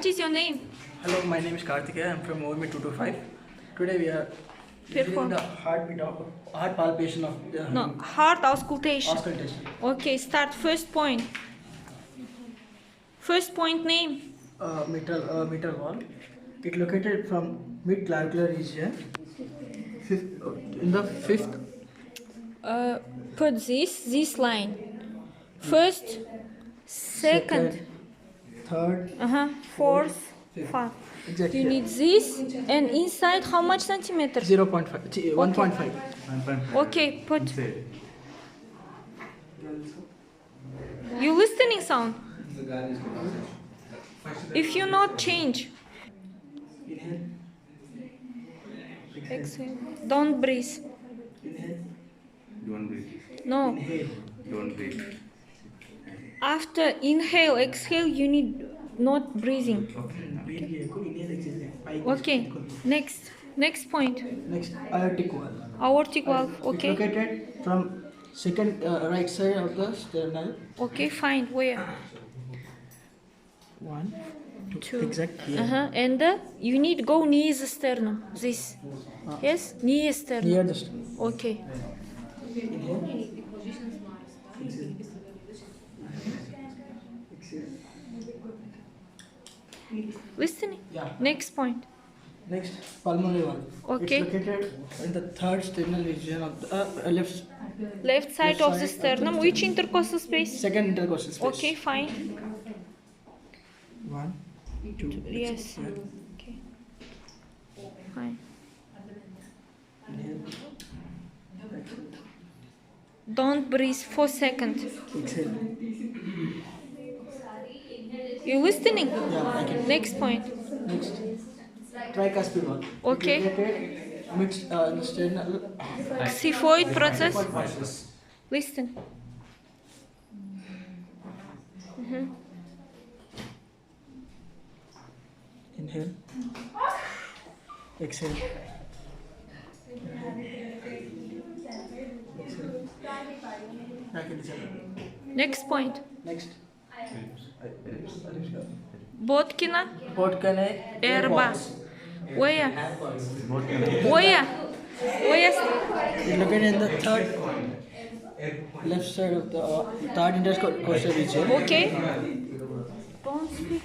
What is your name? Hello, my name is Karthikeya. I'm from oma225. Today we are doing the heart palpation of the Heart auscultation. auscultation. Okay, start first point. First point name. Mitral wall. It located from mid-clavicular region. In the fifth. Put this line. First, second, Third. Fourth, fifth. Exactly. You need this and inside how much centimeter? 0.5. 1.5. Okay, put. You listening sound? If you not change. Inhale. Exhale. Don't breathe. Inhale. Don't breathe. No. Inhale. Don't breathe. After inhale, exhale, you need not breathing. Okay. Next point. Next, aortic wall. Aortic valve. Okay. It's located from second right side of the sternal. Okay, fine. Where? 1, 2. 2. Exact here. And you need go near the sternum. This. Yes, near sternum. Near the sternum. Okay. Inhale. Exhale. Exhale. Listening. Yeah. Next point. Next, pulmonary valve. Okay. It's located in the third sternal region of the left. Left side of the sternum. Which intercostal space? Second intercostal space. Okay, fine. 1, 2. Yes. Okay. Fine. Inhale. Don't breathe for seconds. Exhale. You listening? Yeah, I can. Next point. Next, tricuspid valve. Okay. It's located mid sternal. Xiphoid process. Listen. Inhale. Exhale. Next point. Next. Botkina. Podkane Erba. Where? Where? It's located in the third left side of the third intercostal region. Okay. Don't speak.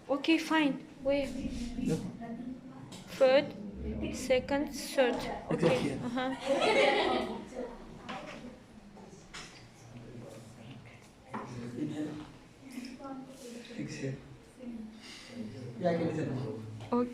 Okay, fine. Where? Third, second, third. Okay. Inhale. Exhale. Yeah, I can listen. Okay.